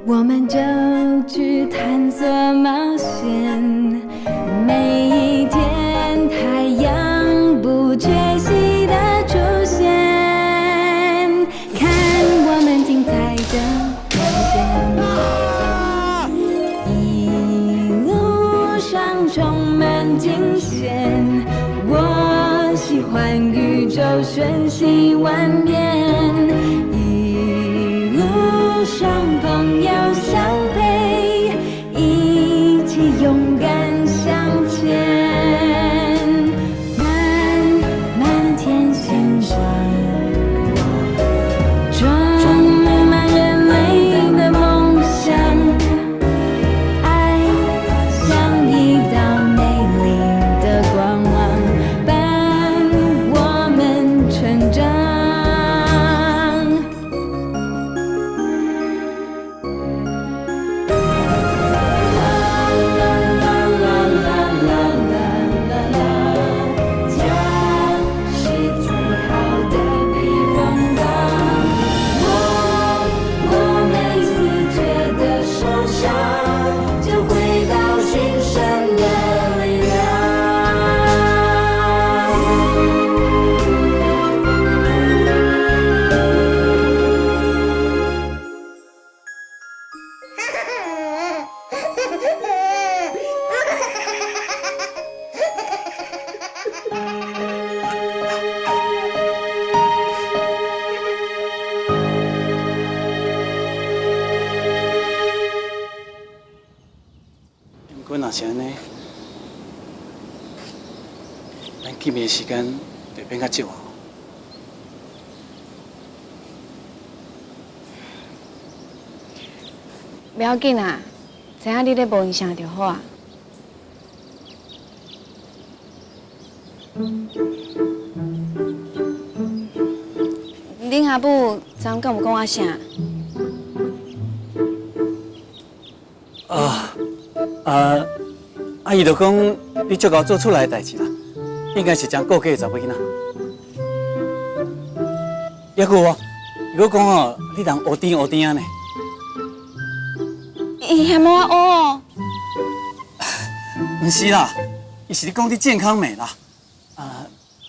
我们就去探索冒险，每一天太阳不缺席的出现，看我们精彩的表现，一路上充满惊险，我喜欢宇宙瞬息万变，一路上朋友相陪，一起勇敢向前，漫漫天星光，装满人类的梦想，爱像一道美丽的光芒，伴我们成长。我若是安尼，咱见面的时间就变较少啊。不要紧啊，知影你咧无影响就好啊。恁阿母昨昏敢有讲我啥？阿姨就讲你足够做出来的代志啦，应该是将顾家的查某囡仔。抑有哦，如果讲哦，你人学甜学甜呢？伊嫌我学哦。唔是啦，伊是你讲你健康美啦。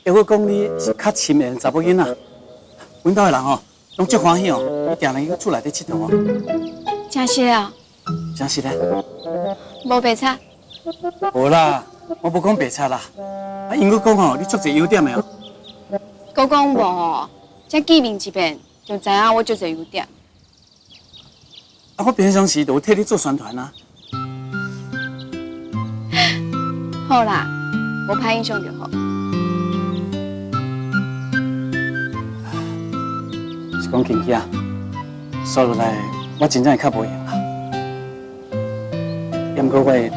抑我讲你是较亲的查某囡仔。阮兜的人哦，拢足欢喜哦，伊定定去厝内底佚佗哦。真是啊？真是嘞。无白差。无啦，我无讲白差啦。因为讲哦，你足侪优点的哦。我讲无哦，才见面一遍就知影我足侪优点。我平常时都有替你做宣传啊。好啦，无歹印象就好。是讲近期啊，说落来我真正会较无闲啦。也毋过我会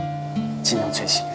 尽量找时间。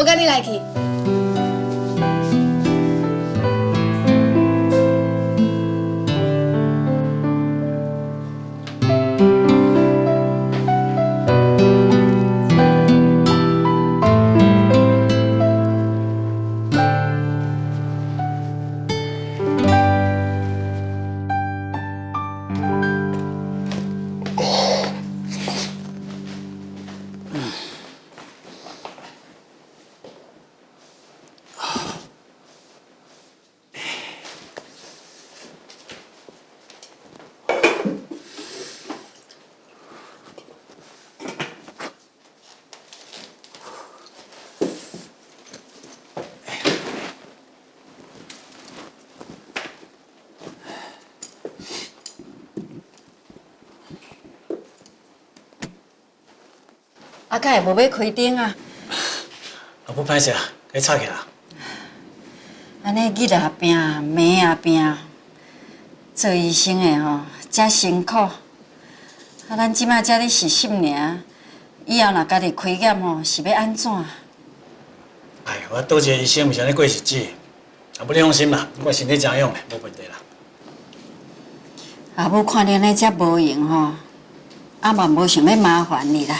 我跟你来去。啊，敢会无要开灯啊？啊，不歹势啊，该吵起啦。安尼日也拼，暝也拼，做医生的吼，遮辛苦。啊，咱即摆才咧实习尔，以后若家己开业吼，是要安怎？哎呀，我多一个医生，毋是安尼过日子。啊，不你放心啦，我身体真勇的，无问题啦。阿母看你安尼遮无用吼，阿嘛无想要麻烦你啦。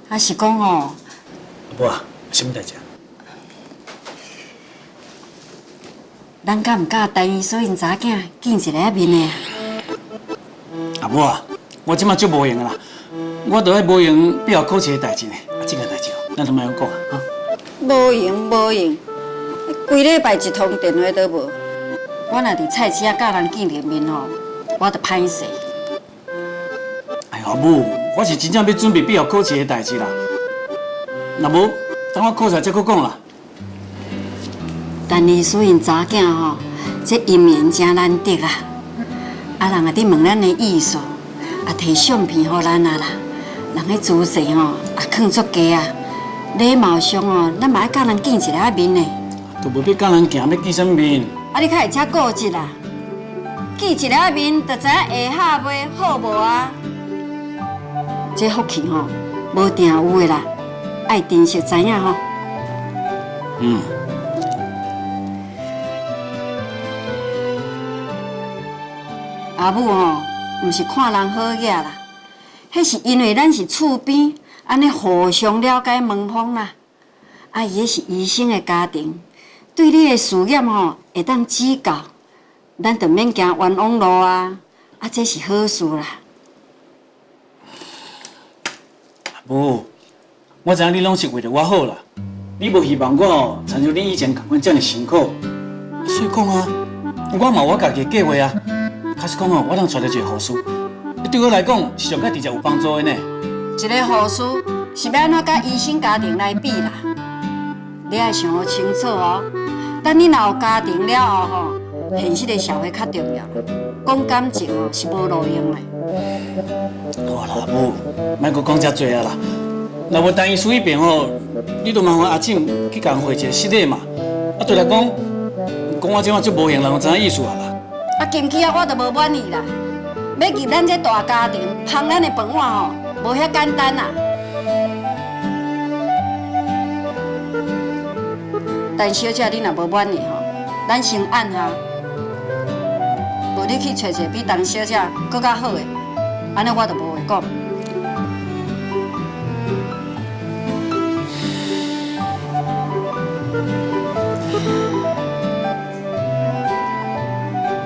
啊是讲吼，阿母啊，有啥物代志？咱敢毋甲陈医所因查囝见一个面的啊？阿母啊，我即马足无用啦，我着爱无用必要考试的代志呢。啊，这件代志哦，咱都莫讲啊，哈。无用无用，规礼拜一通电话都无。我若伫菜市仔甲人见着面吼，我着歹势。哎呀，阿母，我是真正要准备必要考试的代志啦。若无，等我考出来再搁讲啦。但是所因查囝吼，这姻缘真难得啊！啊，人也伫问咱的意思，也摕相片互咱啊啦。人的姿势吼，也囥足低啊。礼貌上哦，咱嘛爱甲人见一下面呢。都无要甲人行，要见啥面？啊，你较会遮顾忌啦？见一下面，就知影下下袂好无啊？这福气吼，无定有的啦，爱珍惜知影吼。嗯。阿母吼，毋是看人好野啦，迄是因为咱是厝边，安尼互相了解门风啦。啊，伊迄是医生的家庭，对你的事业吼会当指教，咱就免行冤枉路啊。啊，这是好事啦。无，我知影你拢是为着我好啦，你无希望我哦，亲像你以前共款遮尔辛苦，所以讲啊，我嘛有我家己的计划啊。假使讲哦，我通找到一个护士，对我来讲是上较直接有帮助的呢。一个护士是要安怎甲医生家庭来比啦？你爱想好清楚哦。等你若有家庭了后吼，现实的社会较重要。讲感情哦是无路用的。好啦，母，莫阁讲遮多啊啦。若无单医师迄边吼，你都麻烦阿静去共会一个室内嘛。啊，对来讲，我即马足无用，人有知影意思啊啦。啊，近期啊，我都无满意啦。要入咱这大家庭，捧咱的饭碗吼，无遐简单啊。陈小姐，你若无满意吼，咱先按下，无你去找一个比陈小姐搁较好的，安尼我就无话讲。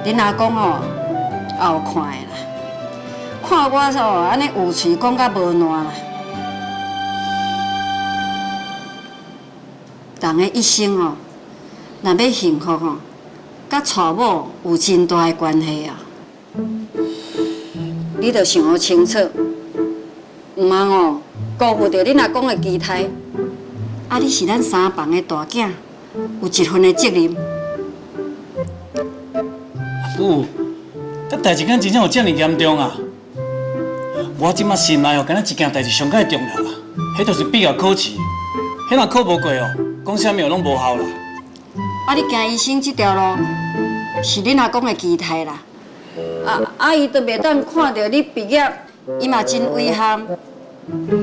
恁阿公吼也有看的啦，看我吼安尼有嘴讲甲无烂啦。人的一生哦，若要幸福吼，甲娶某有真大的关系啊。你着想好清楚，毋通哦辜负着恁阿公的期待。啊，你是咱三房的大囝，有一份的责任。母，这代志敢真正有遮尔严重啊？我即马心内哦，敢若一件代志上较重要啦，迄就是毕业考试。迄若考无过哦，讲啥物哦拢无效啦。啊，你行医生这条路，是恁阿公的期待啦。啊，伊都袂当看到你毕业，伊嘛真遗憾。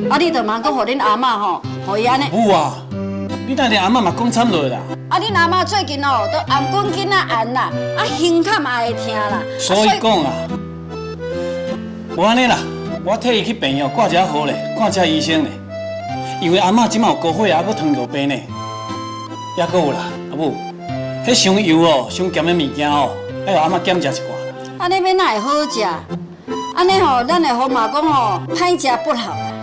啊，你着茫阁互恁阿嬷吼，互伊安尼。母啊，你等下阿嬷嘛讲惨落啦。啊，恁阿嬷最近哦，都颔管囡仔按啦，啊，胸坎也会疼啦。所以讲啊，无安尼啦，我替伊去病院挂一下号咧，看一医生咧。因为阿嬷即马有高血压，还糖尿病呢。还阁有啦，阿母，迄伤油哦、伤咸的物件哦，要阿嬷减食一寡。安尼要哪会好食？安尼吼，咱的号码讲吼，歹食不好啦。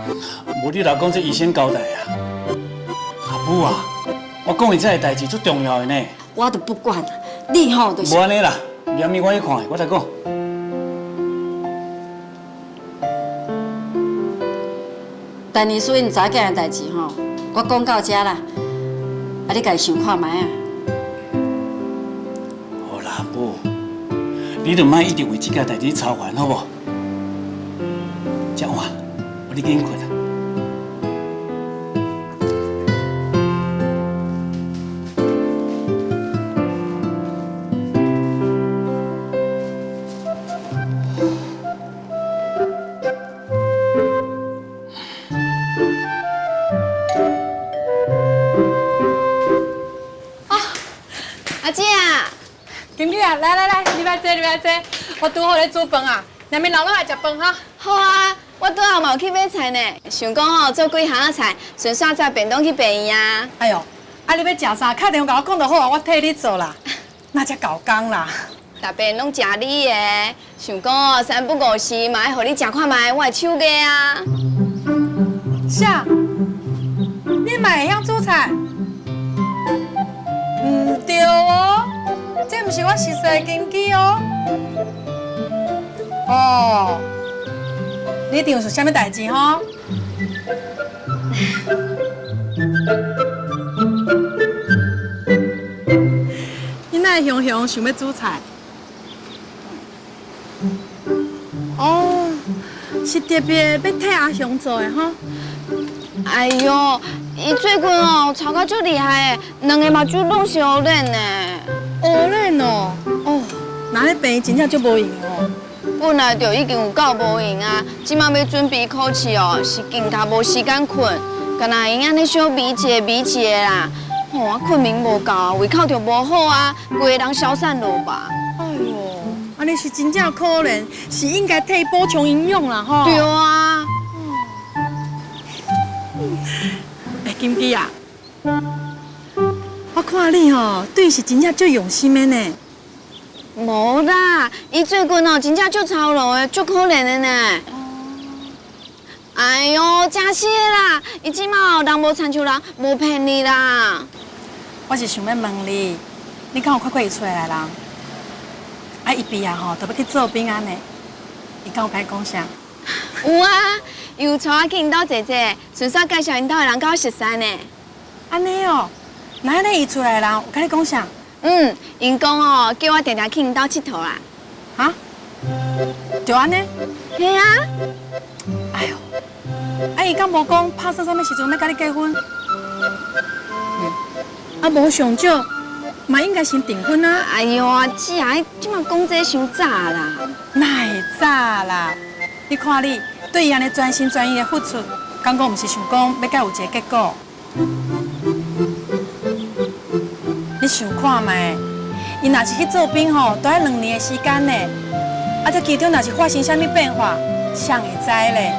无你老公这医生交代啊，阿母啊，我讲的这个代志最重要的呢。我都不管，你吼就是。无安尼啦，明暝我去看，我再讲。但你所因查囝的代志吼，我讲到这啦，啊，你家己想看卖啊。好啦，母，你就莫一直为这件代志操烦，好无？这晚，我你紧困啦。姐啊，金姐啊，来，你来坐，我拄好咧煮饭啊，下面老来食饭哈。好啊，我倒后嘛有去买菜呢，想讲吼做几项仔菜，顺续载便当去病院啊。哎呦，啊你要食啥？打电话甲我讲就好啊，我替你做啦。那才搞工啦。逐遍拢食你的，想讲哦三不五时嘛爱互你食看卖我的手艺啊。啥？你嘛会晓煮菜？唔对哦，这毋是我熟悉的金鸡哦。哦，你一定有啥物代志吼？你哪会雄雄想要煮菜？哦，是特别要替阿雄做的吼。哎呦，伊最近哦炒到足厉害的，两个目睭拢是黑脸呢。黑脸哦，哦，那咧病真正足无用哦。本来就已经有够无用啊，即马要准备考试哦，是更加无时间困，干那因安尼小米一个啦。吼，我困眠无够，胃口就无好啊，规个人消散落吧。哎呦，安尼是真正可怜，是应该替补充营养啦吼。对啊。哎，金鸡啊，我看你吼，对是真正足用心的呢。无啦，伊最近哦真正足操劳的，足可怜的呢。哎呦，真是的啦！伊即马哦人无亲像人，无骗你啦。我是想要问你，你敢有看过伊出来啦？啊，伊毕业吼，就要去做兵安呢。伊敢有甲你讲啥？有啊，伊有带我去因兜坐坐，顺便介绍因兜的人甲我熟识呢。安尼哦，那安尼伊出来人有甲你讲啥？因讲哦，叫我定定去因兜佚佗啦。哈？就安尼？嘿啊！哎呦，啊伊敢无讲拍算啥物时阵要甲你结婚？啊，无上少，嘛应该先订婚啊！哎呦啊，姐啊，你即马讲这伤早啦。哪会早啦？你看你对伊安尼专心专意的付出，敢讲毋是想讲要甲有一个结果？你想看卖？伊若是去做兵吼，都要2年的时间呢。啊，这其中若是发生啥物变化，谁会知咧？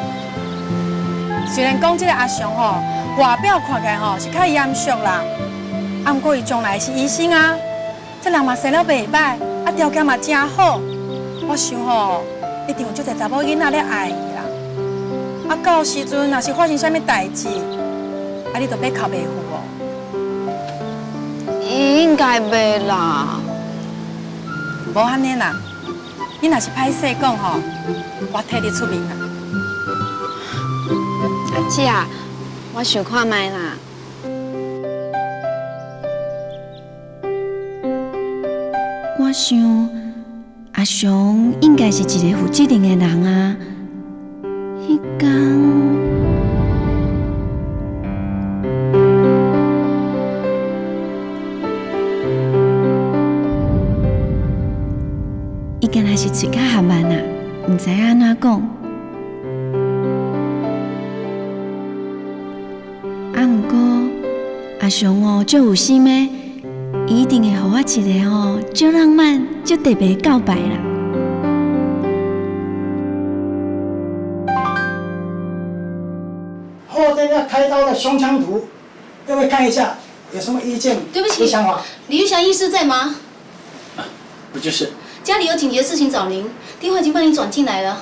虽然讲这个阿雄吼，外表看起来吼是较严肃啦，啊，不过伊将来是医生啊，这人嘛生了袂歹，啊，条件嘛真好。我想吼，一定有足侪查某囡仔咧爱伊啦。啊，到时阵若是发生啥物代志，啊，你就别靠袂赴哦。伊应该袂啦。无安尼啦，你若是歹势讲吼，我替你出面啦。阿姐啊，我想看卖啦。我想阿雄应该是一个负责任的人啊。迄天，伊敢若是嘴较合慢啊，毋知影安怎讲。啊，毋过阿雄哦，足有心的。伊一定会予我一个吼，足浪漫、足特别的告白啦。后天要开刀的胸腔图，各位看一下，有什么意见？对不起，有想法？李玉祥医师在吗？不就是？家里有紧急的事情找您，电话已经帮您转进来了。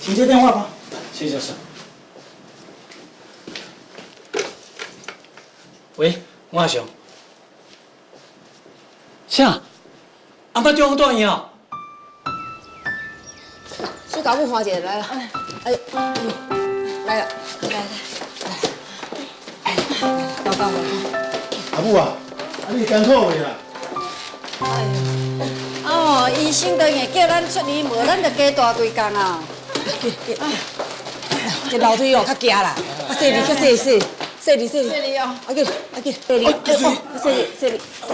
请接电话吧。谢教授。喂，我阿雄。啥？阿妈电话断音啊？苏搞不华姐来了，哎呦，来了，报告阿母啊，你艰苦未啦？哦，医生都硬叫咱出院，无咱就加大规工啊。这楼梯哦较惊啦，啊细里较细，细里哦，啊去，细里，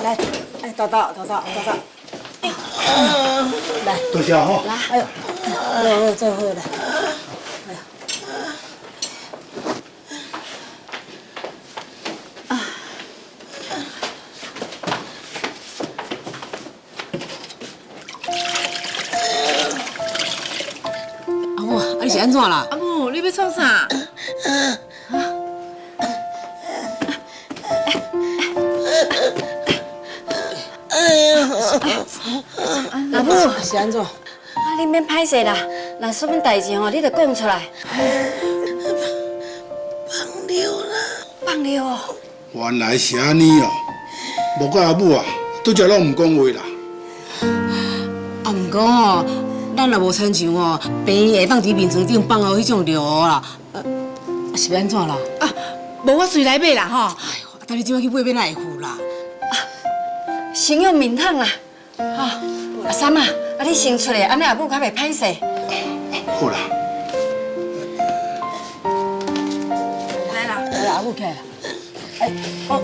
来，哎，走，来，多谢吼。哎呦，好，最好来。是安怎啦？阿母，你要创啥？阿母，是安怎？你免歹势啦，若什么代志吼，你着讲出来。放尿啦！放尿哦！原来是安尼哦，无怪阿母啊，拄则拢唔讲话啦。啊，毋过吼，咱也无亲像哦，病院会当伫面床顶放好迄种尿啦。是要安怎啦？啊，无我随来买啦吼。哎呦，等你即摆去买，要哪会付啦？先用面烫啦。吼，阿三啊，你先出来，安尼阿母较袂歹势。好啦，来啦，来，阿母起来啦。哦，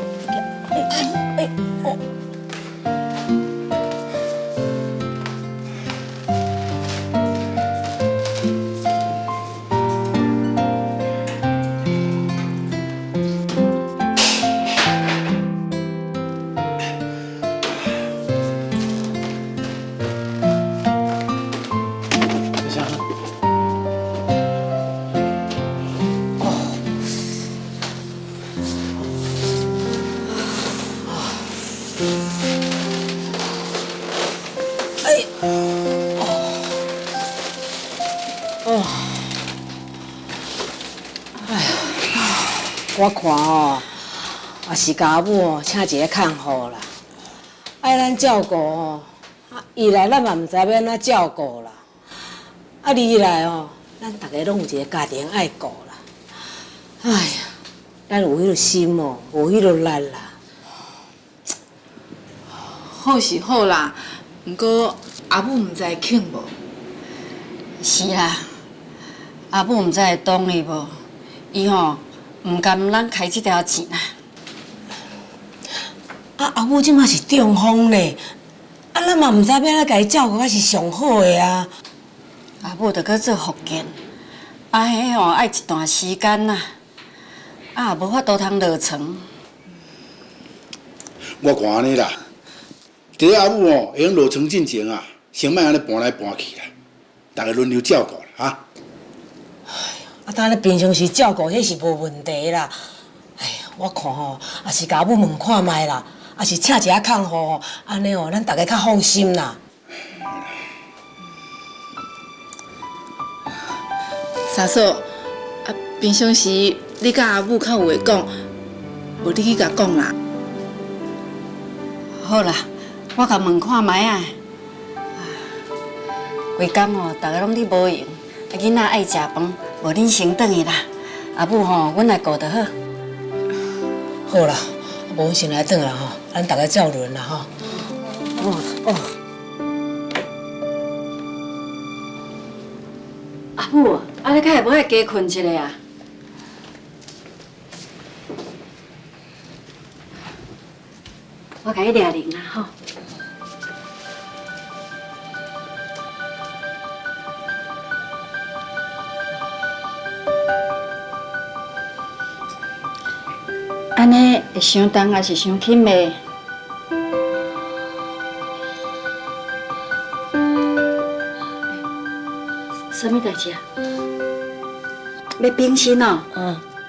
哦。我看哦，也是甲阿母哦，请一个看护啦，爱咱照顾哦。伊来咱嘛唔知要安怎照顾啦。啊，二来哦，咱大家拢有一个家庭爱顾啦。哎呀，咱有迄个心哦，有迄个力啦。好是好啦，不过阿母唔知肯无？是啦，阿母唔知会同意无？伊吼唔甘咱开这条钱啦。啊，阿母即马是中风咧，啊，咱嘛唔知要安怎家伊照顾，才是上好的啊。阿母着去做复健，啊，迄吼爱一段时间啦，啊，无法度通落床。我看安尼啦，伫阿母哦会用落床进前啊，先莫安尼搬来搬去啦，大家轮流照顾啦，哈。啊，当然平常时照顾迄是无问题啦。哎呀，我看吼，也是甲阿母问看卖啦，也是请一个看护吼，安尼哦，咱大家较放心啦。三嫂，啊，平常时你甲阿母较有话讲，无你去甲讲啦。好啦，我甲问看卖啊。规工吼，大家拢伫无闲，啊，囡仔爱食饭，无恁先转去啦。阿母吼，阮来顾就好。好啦，无阮先来转啦吼，咱大家照轮啦吼。哦。阿母，啊，你较会无爱加困一下啊？我甲你抓铃啦吼。安尼会伤重还是伤轻嘞？什么代志啊？要冰心哦？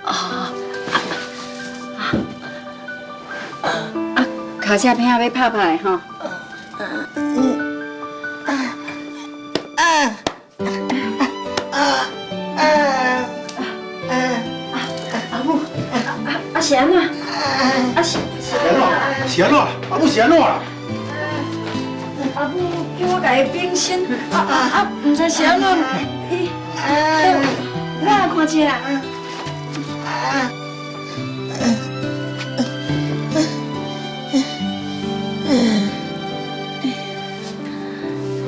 啊，脚车片要拍拍吼。阿母，是安怎？是安怎？阿母是安怎啦？阿母叫我甲伊冰心，唔知是安怎？伊，我来看一下。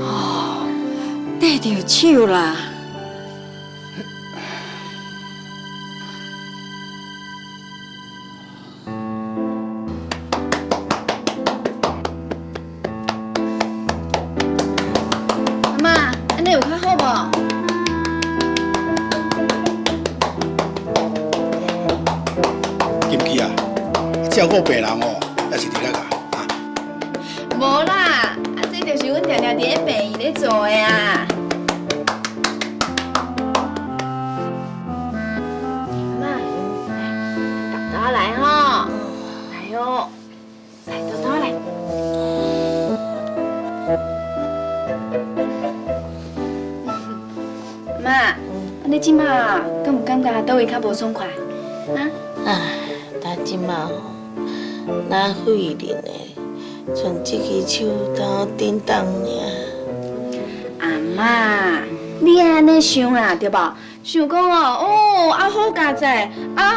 哦，戴着手啦。照顾病人哦，也是伫咧个啊。无啦，这就是阮常常伫咧病院咧做的啊。即马敢有感觉倒位较无爽快？但即马吼，咱费力的，剩这支手头叮当尔。阿妈，你安尼想啦，对无？想讲好佳哉，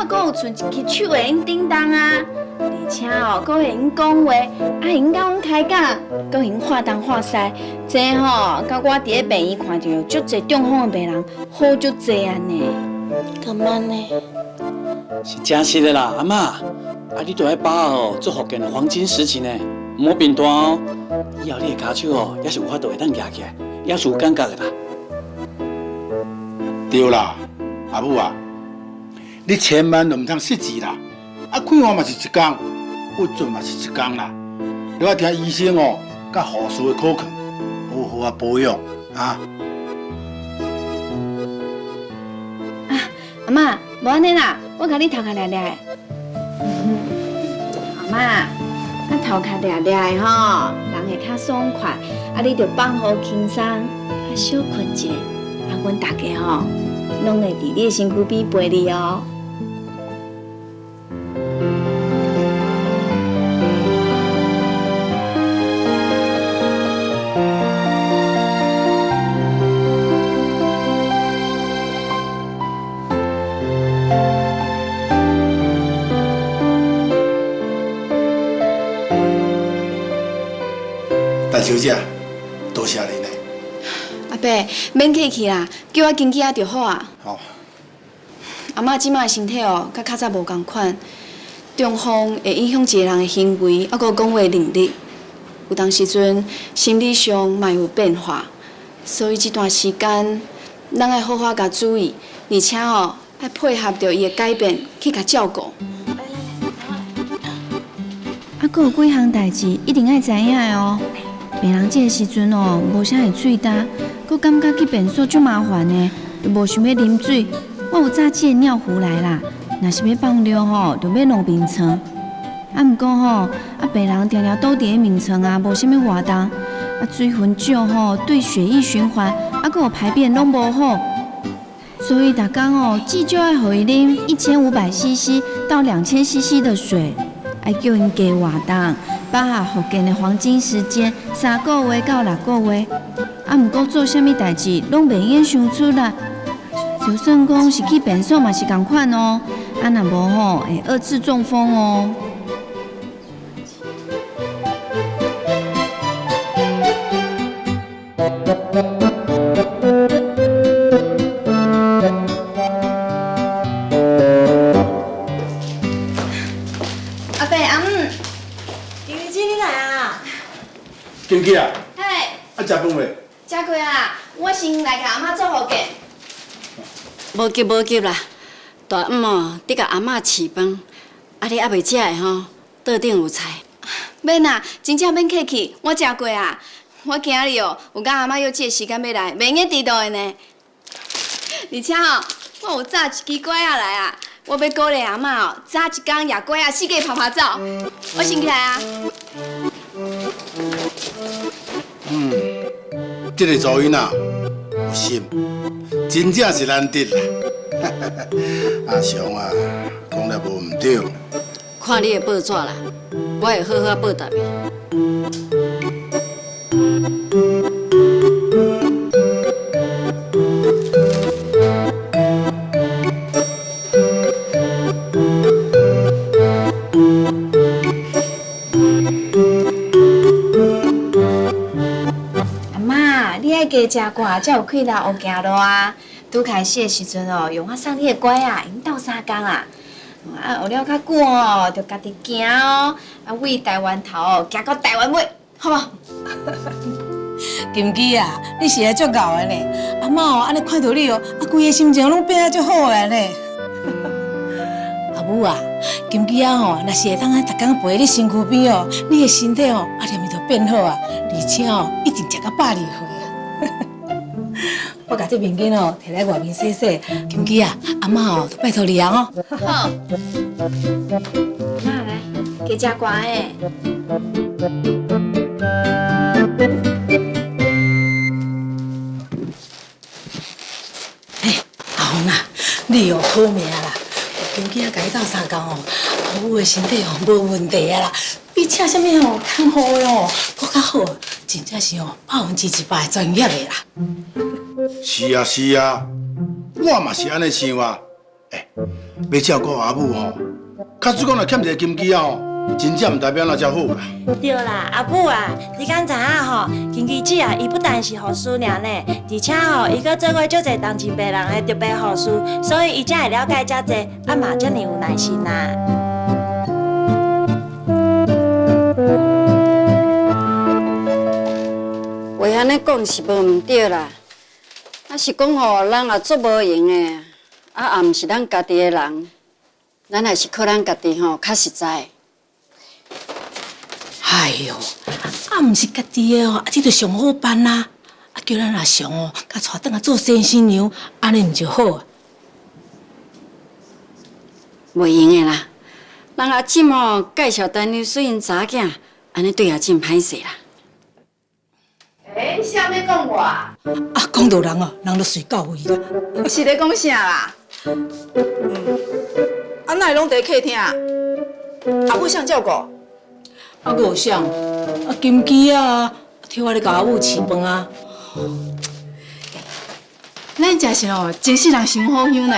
阁有剩一支手会用叮当啊，而且阁会用讲话，会用甲阮开讲，阁会用化东化西，这甲我伫咧病院看到足侪中风的病人，好足侪安尼。干嘛呢？是真实的啦，阿嬷，你着爱把握做福建的黄金时期呢，唔好变大哦。以后你的骹手也是有法度会当举起来，也是有感觉的啦。对啦，阿母啊，你千万就唔通失志啦。看护嘛是一工，不准嘛是一工啦。你要听医生甲护士的口劝，好好保养啊。阿妈，无安尼啦，我甲你头壳掠掠的。阿妈，头壳掠掠的吼，人会较爽快。你着放好轻松，小困一下。阮大家吼，拢会伫你的身躯边陪你哦。大小姐，多谢你呢。阿伯，免客气啦，叫我经济啊就好啊。好。阿嬷即摆身体甲较早无共款，中风会影响一个人的行为，还佫讲话能力。有当时阵心理上嘛有变化，所以这段时间咱爱好好甲注意，而且爱配合着伊的改变去甲照顾。佫有几项代志一定爱知影的哦。病人这个时阵无啥会喙干，佫感觉去便所足麻烦的，就无想要啉水。我有早寄尿壶来啦，若是要放尿就要弄眠床。毋过病人常常倒伫咧眠床啊，无啥物活动，水分少对血液循环佫有排便拢无好，所以逐工至少爱互伊啉1500cc 到2000cc 的水，爱叫因加活动。把握福建的黄金时间，3个月到6个月。毋过做啥物代志拢袂用想出来，就算讲是去便所嘛是共款哦。若无会2次中风哦。阿伯阿姆。金记啊，嘿，食饭未？食过啊，我先来甲阿妈做福建。无急啦，大姆你甲阿嬷饲饭，你还袂食的吼，桌顶有菜。免啦，真正免客气，我食过啊。我今日有甲阿妈约这个时间要来，袂用迟到的呢。而且我有炸一支粿仔来啊，我要鼓励阿妈早一天夜粿仔四界拍拍走。我先起来啊。这个噪音啊，有心，真正是难得啦。阿雄啊，讲了无唔对。看你的报纸啦，我会好好报答你。加食寡，才有气力学行路啊！拄开始的时阵用我送你的粿啊，用斗3工啊！学了较久就家己行为台湾头行到台湾尾，好无？金枝啊，你是会足够的呢。阿嬷安尼看到你规个心情拢变啊足好个呢。阿母啊，金枝啊若是会当逐工陪你身躯边你的身体念就变好啊，而且一定食到120岁啊。我甲这面巾摕来外面洗洗，金枝啊，阿嬷就拜托你啊好，妈来，加食寡诶。3工哦，阿母的身体哦无问题啊啦，比请什么哦看护的哦搁较好，真正是哦100%的专业的啦。是啊是啊，我嘛是安尼想啊。要照顾阿母吼，假使讲若欠一个金鸡吼，真正唔代表那遮好啦。对啦，阿母啊，你敢知影吼？金鸡子啊，伊不但是护士尔呢，而且吼，伊搁做过足侪同情病人的特别护士，所以伊才会了解遮侪，啊嘛遮尔有耐心呐。话安尼讲是无毋对啦，啊是讲吼，人也做无用的，啊也毋是咱家己的人，咱还是靠咱家己吼较实在。哎哟，啊，毋是家己的哦，啊，这就上好办啦。啊，叫咱阿上哦，甲带转来做新新娘，安尼毋就好啊？袂用的啦，人阿姊哦介绍陈女水因查囝，安尼对阿姊歹势啦。你是安尼讲我啊？啊，讲到人哦，人就随到位啦。是咧讲啥啦？啊，哪会拢伫客厅？阿母想照顾？啊，阁有啥？啊，金鸡啊，替我咧甲阿母饲饭啊。咱真是哦，真是人想好香呢，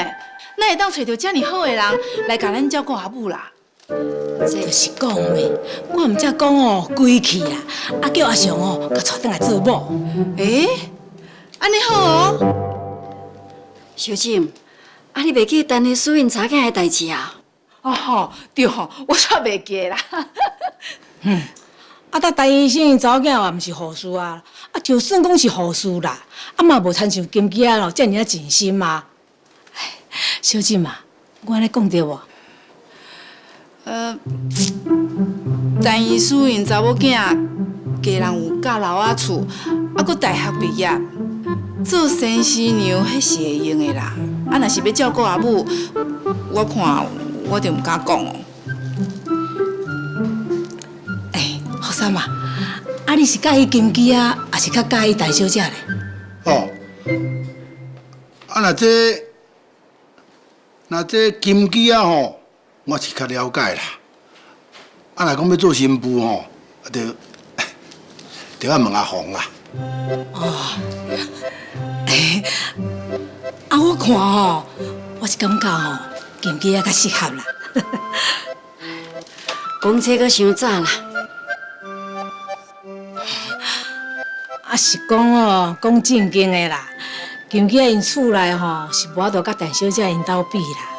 哪会当找到遮尔好的人来甲咱照顾阿母啦？这就是讲的，我毋则讲哦，归去啦，啊叫阿上哦，甲带转来做某。安尼好哦。小静，啊你袂记陈女水因查囝的代志啊？哦吼，对吼，我煞袂记啦。啊，陈医生查某囝也毋是护士啊，啊就算讲是护士啦，啊嘛无亲像金鸡啊咯，遮尔啊尽心嘛。小静嘛，我安尼讲对无？陈医师因查某囝家人有嫁老仔厝，啊，佮大学毕业，做新新娘迄是会用的啦。啊，若是要照顾阿母，我看我就毋敢讲哦。福山嘛，啊你是介意金鸡啊，还是较介意大小姐咧？哦，啊那这金鸡啊吼，我是较了解啦。啊，若讲要做新妇吼，就要问阿红啦。啊我看吼，我是感觉吼，金鸡啊较适合啦。讲这个伤早啦。啊是讲哦，讲正经的啦，金鸡因厝内吼是无法度甲陈小姐因兜比啦。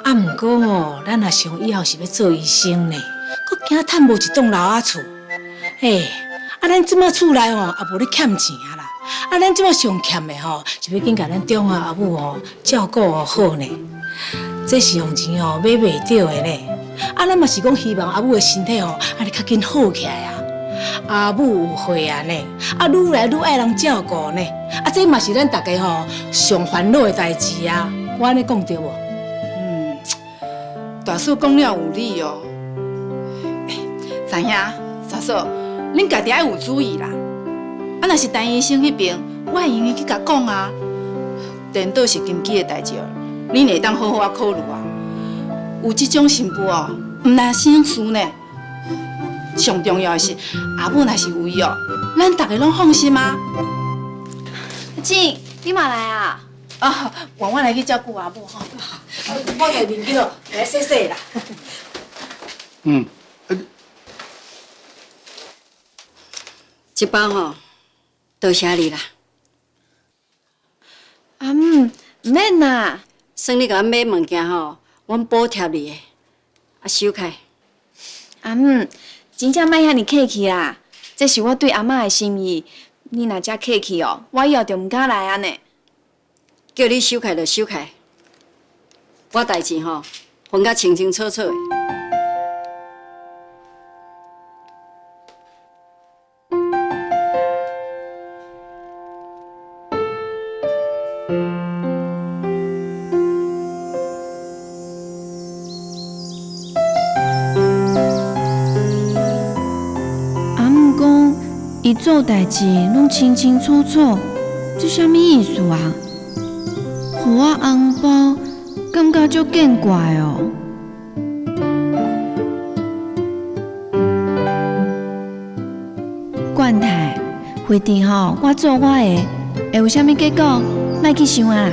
啊，毋过吼，咱阿上以后是要做医生呢，佫惊趁无一栋楼仔厝。啊，咱即马厝内吼也无咧欠钱啊啦。啊，咱即马上欠的吼，是要紧甲咱中华阿母吼照顾好呢。这是用钱吼买袂到的呢。啊，咱嘛是讲希望阿母的身体吼，安尼较紧好起来啊。阿母有岁啊呢，啊愈来愈爱人照顾呢，啊这嘛是咱大家吼上烦恼的代志啊，我安尼讲对无？大嫂讲了有理哦。三兄、三嫂，恁家己爱有主意啦。啊，若是陈医生迄边，我会用伊去甲讲啊。颠倒是金鸡的代志哦，恁会当好好啊考虑啊。有即种新妇哦，毋但省事呢。上重要的是，阿母若是有伊哦，咱大家拢放心啊。静，你嘛来啊？啊，换我来去照顾阿母吼。我家面叫来洗洗啦。这包吼，多谢你啦。阿母，唔免啦。算你甲阮买物件吼，阮补贴你的。啊，收开。阿母，真正莫遐尼客气啦，这是我对阿嬷的心意。你若遮客气哦，我以后就唔敢来啊呢。叫你收开就收开，我代志吼分甲清清楚楚的。阿母讲，伊做代志拢清清楚楚，这啥物意思啊？互我红包，感觉足见怪哦。管待，非得吼我做我的，会有啥物结果，莫去想啊。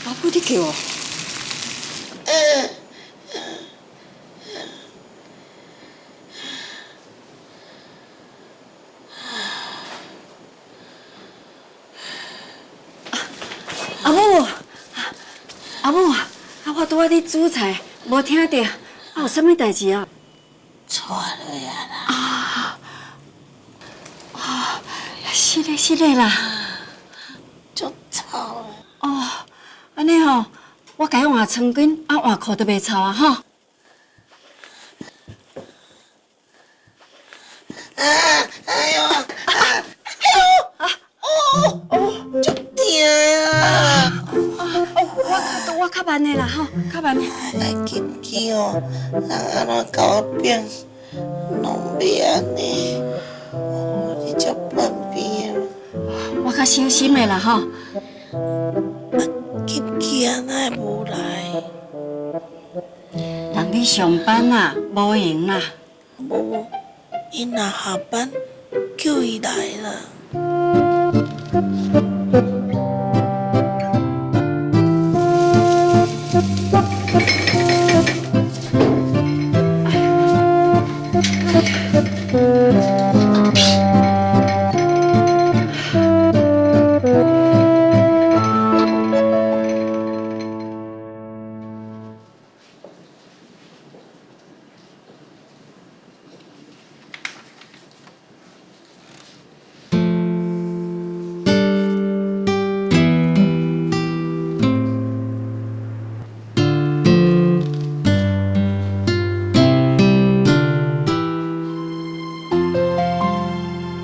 阿母，你叫我？阿母，阿母，我拄仔咧煮菜，无听到，有啥物代志啊？错了呀啦！是咧啦。足臭了。哦，安尼吼，我家换床巾，换裤都袂臭啊吼。足痛啊！我较慢的啦吼，较慢的。来紧去哦，人安怎甲我变，拢袂安尼。你足半边啊！我较小心的啦吼。紧去安那无来？人咧上班啊，无闲啦。无，伊若下班，叫伊来啦。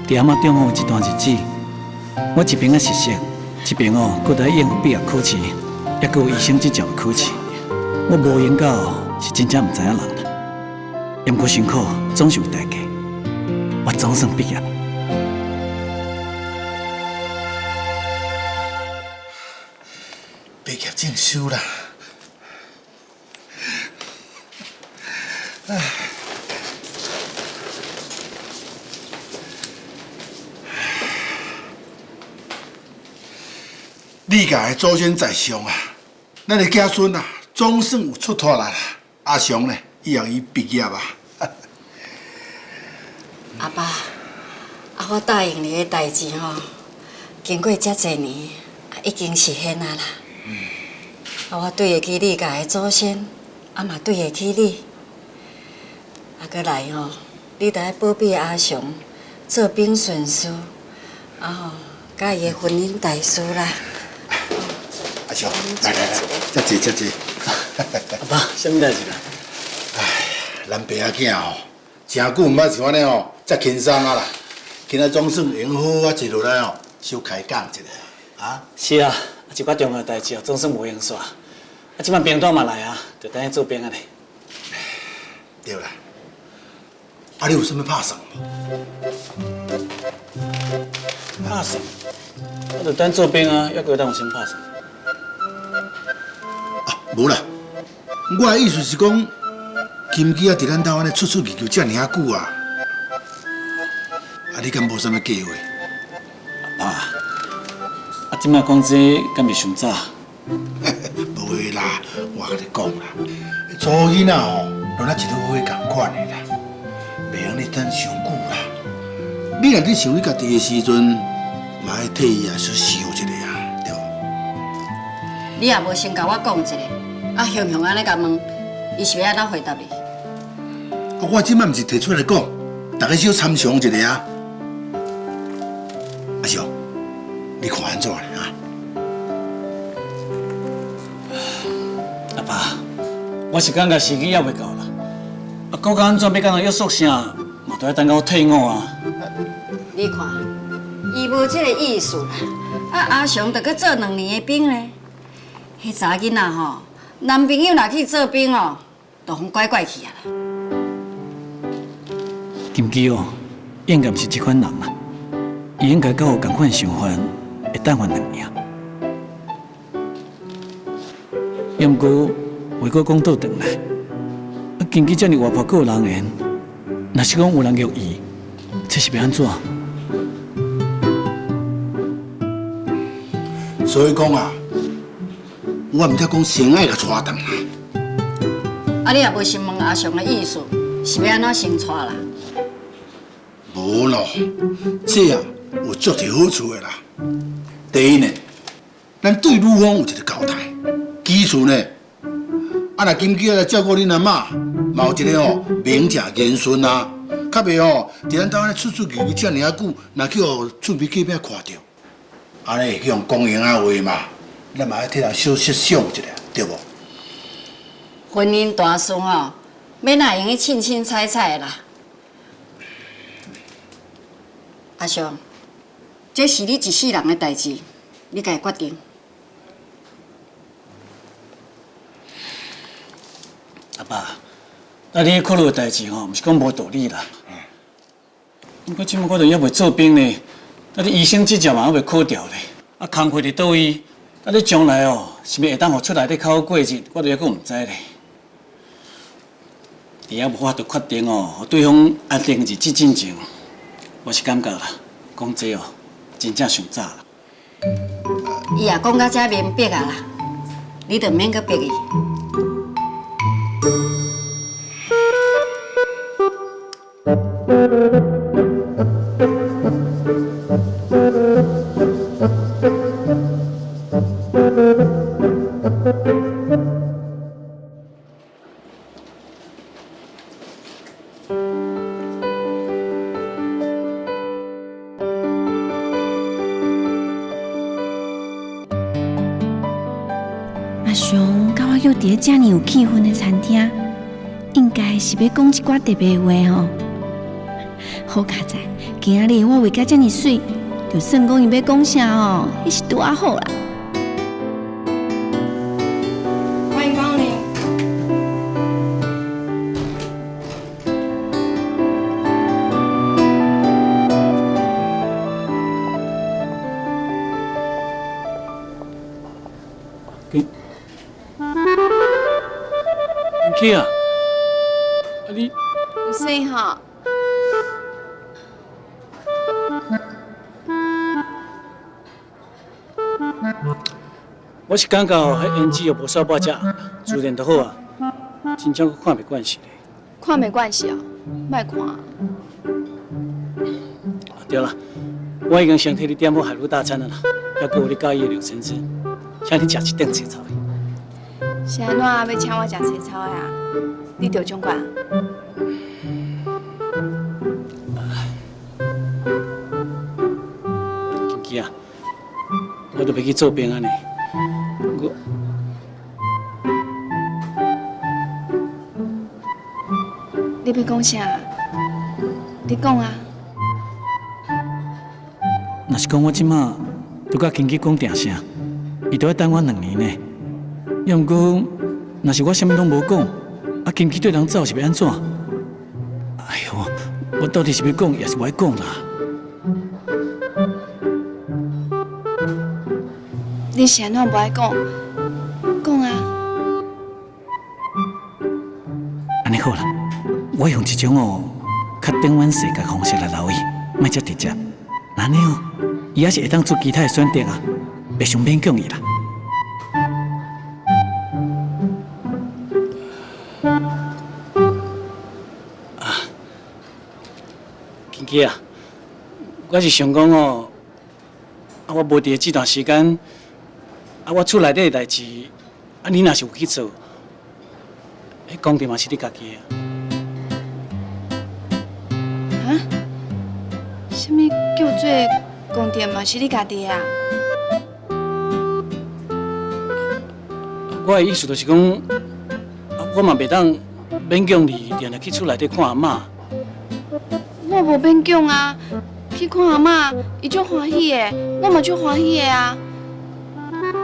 伫阿嬷中有一段日子，我一边实习，一边搁在应付毕业考试，也搁有医生执照的考试。我无闲到是真正唔知影人啦。毋过辛苦总是有代价，我总算毕业。毕业证收啦。你家的祖先在上啊，咱的子孙啊，总算有出头来啦。阿雄呢，以后伊毕业啊。阿爸，我答应你的代志吼，经过遮侪年，已经实现啊啦。我对得起你家的祖先，嘛对得起你。过来吼，你得爱保庇阿雄，做兵顺事，甲伊的婚姻大事啦。阿雄，来，遮坐遮坐。阿爸，什么代志啦？哎，咱爸仔囝吼，真久毋捌像安尼吼，遮轻松啊啦。今仔总算用好啊，坐落来哦，小开讲一下啊。是啊，一寡重要代志总算无用煞。即摆兵单嘛来啊，就等伊做兵啊咧。对啦。啊，你有啥物拍算无？拍算？我就等做兵啊，抑阁当有啥拍算？无啦，我的意思是讲，金鸡啊，伫咱兜安尼出入球遮尔啊久啊，你敢无啥物计划？爸，即摆讲这敢袂伤早？无诶啦，我甲你讲啦，做囡仔吼，拢咱一路会共款的啦，袂用你等伤久啦。你若伫想你家己的时阵，嘛爱替伊啊去想一下啊，对无？你也无先甲我讲一下，雄雄安尼甲问，伊是要安怎回答你？我即摆毋是提出来讲，大家小参详一下啊。阿雄，你看安怎咧啊？阿爸，我是感觉时机还袂到啦。国家安怎要甲人约束啥，嘛嘛都要等到我退伍啊。你看，伊无这个意思啦。阿雄着去做2年的兵咧。迄查囡仔吼，男朋友若去做兵哦，就风怪怪去啊啦。金基哦，应该毋是这款人啦，伊应该甲我同款想法，会等我2年。要毋过，话搁讲倒转来，金基遮尔活泼，阁有人缘，若是讲有人约伊，这是要安怎？所以讲啊，我毋才讲先爱甲带动啦。啊，你也无先问阿雄的意思，是要安怎先带啦？无咯，这样有足侪好处的啦。第一呢，咱对女方有一个交代；其次呢，若金基来照顾恁阿嬷，嘛有一个名正言顺啊，较袂伫咱兜安尼出入入遮尔啊久，若去厝边隔壁看到，安尼会去用公营啊话嘛，咱嘛要替人小设想一下，对无？婚姻大事吼，免哪用去凊凊彩彩啦。阿雄，这是你一世人的代志，你家决定。阿爸，你考虑的代志吼，毋是讲无道理啦。不过即摆我都还袂做兵呢，你医生执照嘛还袂考掉咧。啊，工课伫倒位？你将来哦，是毋是会当互出来咧较好过日子，我都还佫毋知咧。伫遐无法度决定哦，互对方安定日子进前，我是感觉啦，讲这哦，真正上早啦。伊也讲到遮明白啊啦，你就免阁逼伊。阿雄甲我约伫咧遮尔有气氛的餐厅，应该是要讲一寡特别话吼。好佳哉，今仔日我画甲遮尔水，就算讲伊要讲啥哦，迄是拄啊好啦。欢迎光临。去啊！你有水吼？我是感觉迄胭脂又无少半只，自然就好啊，真正佫看袂惯势咧。看没关系哦，莫看。对啦，我已经先替你点好海陆大餐了啦，还佫有你介意的柳橙汁，请你食一顿青草的。是安怎要请我食青草的啊？你着总管。金基啊，我都要去做兵啊呢。你要讲啥？你讲啊！若是讲我即马都甲金基讲定声，伊都要等我2年呢。要毋过，若是我啥物拢无讲，啊金基对人走是要安怎？哎呦，我到底是要讲，也是无爱讲啦。你是安怎无爱讲？讲啊！安尼好啦，我用一种较顶阮世界方式来留伊，莫遮直接。安尼伊也是会当做其他的选择啊，袂想勉强伊啦。金基啊，我是想讲我无伫这段时间，我厝内底的代志，你若是有去做，迄讲的嘛是你家己的。啊？什么叫做公店嘛是你家己啊？我的意思就是讲，我嘛袂当勉强你定定去厝内底看阿嬷。无勉强啊，去看阿嬷，伊足欢喜的，我嘛足欢喜的啊。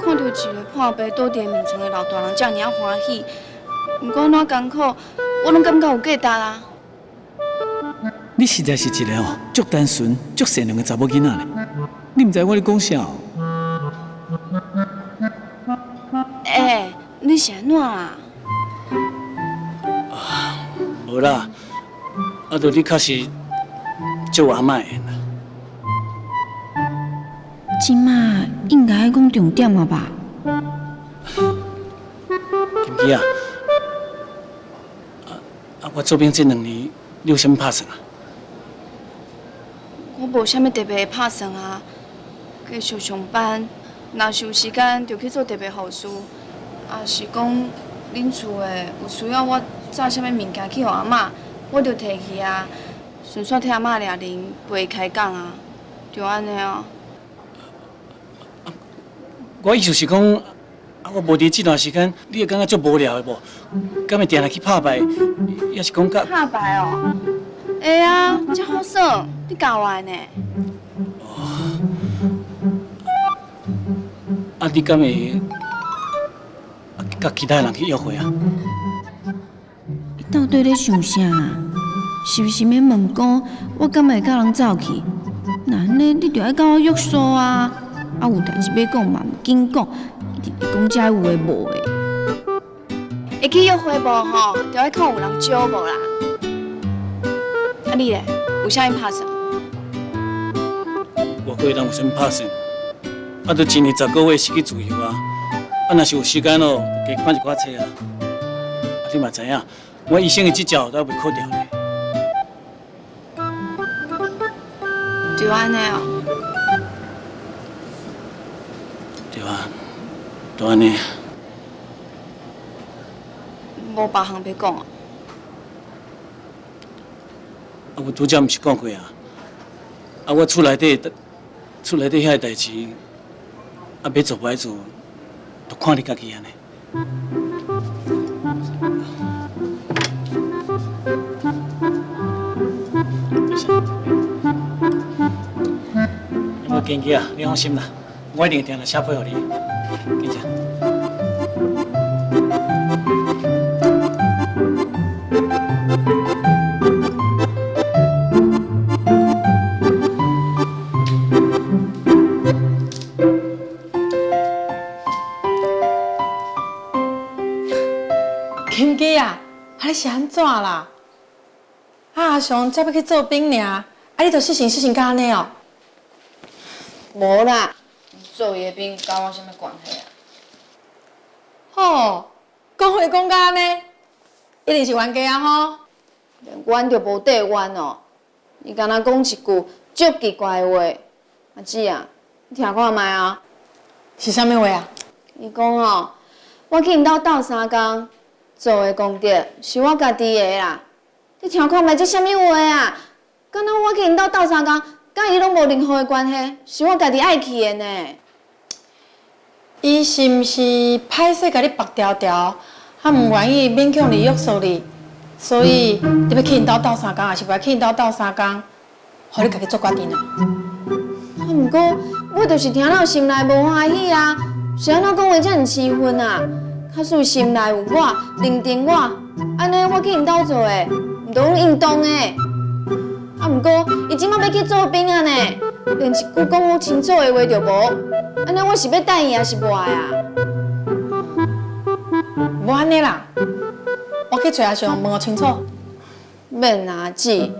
看到一个破病倒伫面前的老大人遮尔啊欢喜，毋管哪艰苦，我拢感觉有价值啊。你实在是一个足单纯、足善良的查某囡仔咧。你毋知我咧讲啥？你是安怎啊？无啦，就你确实足有阿嬷的缘啦。即马应该爱讲重点啊吧？金基啊，我做兵这2年，你有啥物打算啊？我无啥物特别的打算啊，继续上班，若是有时间就去做特别护士，也是讲恁厝的有需要我炸啥物物件去互阿嬷，我就摕去啊，顺续替阿嬷掠零陪伊开讲啊，就安尼啊。我意思是讲，我无伫这段时间，你会感觉足无聊的无？敢会定来去拍牌，也是讲甲拍牌哦？会啊，这好耍，你教我的呢。你敢会甲其他人去约会啊？你到底咧想啥啊？是毋是免问讲，我敢会甲人走去？那安尼你着爱甲我约束啊！有代志要讲嘛，毋紧讲，一直讲遮有诶无诶。会去约会无吼？着爱看有人招无啦。你咧，有啥物打算？我个人有啥物打算？就一年10个月是去自由啊！若是有时间哦，加看一寡册啊。你嘛知影，我医生的执照都未考掉咧。就安尼哦。对啊，就安尼。无别项要讲啊。我拄则毋是讲过啊？我厝内底遐个代志，要做不爱做，就看你家己安尼。我坚持啊，你放心啦，我一定定来写配互你，坚持。金基啊，你是安怎啦？阿雄才要去做兵尔，你就死性甲安尼哦？无啦，做伊的兵甲我啥物关系啊？吼，讲话讲甲安尼，一定是冤家啊吼！连冤就无地冤哦。伊敢若讲一句足奇怪的话，阿姊啊，你听看卖啊？是啥物话啊？伊讲哦，我去因兜斗3工，做的功德是我家己的啦。你听看卖这啥物话啊？敢若我去因兜斗3工，甲伊拢无任何的关系，是我家己爱去的呢。伊是毋是歹势甲你绑条条，毋愿意勉强你约束你，所以你要去因兜斗3工，还是不要去因兜斗3工，互你家己做决定啊？毋过我就是听到心内无欢喜啊，是安怎讲话遮尔气愤啊？假使心内有我，认定我，安尼我去因兜做的，毋都用应当的。毋过伊即摆要去做兵啊呢，连一句讲清楚的话就无，安尼我是要等伊还是无爱啊？无安尼啦，我去找阿雄问清楚。免啦，姊，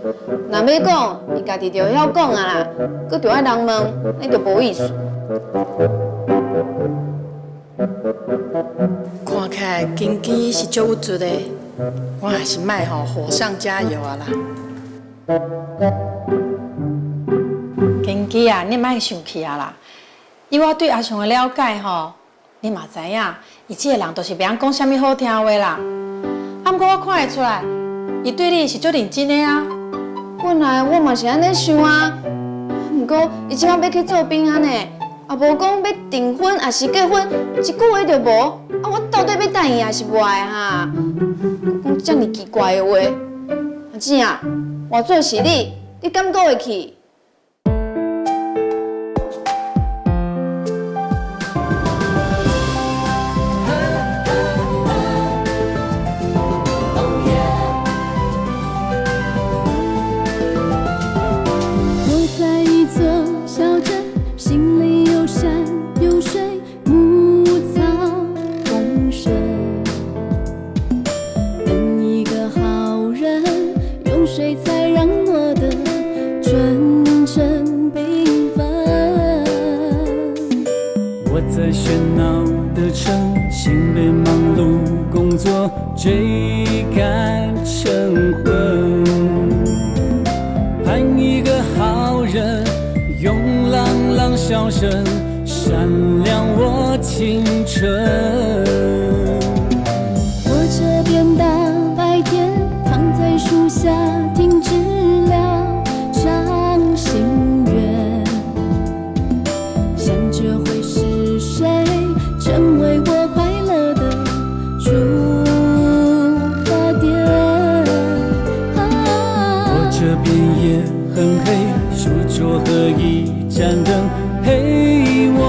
若要讲，伊家己就晓讲啊啦，佮着爱人问，那就无意思。看起来金基是足有准的，我还是卖吼火上加油啊啦。金基啊，你莫生气啊啦！以我对阿雄的了解吼，你嘛知影，伊这个人都是袂晓讲啥物好听话啦。啊，不过我看会出来，伊对你是足认真的啊。本来我嘛是安尼想啊，不过伊即摆要去做兵啊呢，也无讲要订婚还是结婚，一句话就无。啊，我到底要等伊还是无爱哈？讲遮尔奇怪的话，阿姊啊，换做是你，你敢过会去？我在一座小镇，心里有山有水，牧草丰盛。等一个好人，用水才让我的纯真缤纷。我在喧闹的城，心被忙碌工作追赶成昏。盼一个好人，用朗朗笑声闪亮我青春。我这边大白天躺在树下停止了掌心愿，想着会是谁成为我快乐的出发点。我这边也很黑，书桌和一盏灯陪我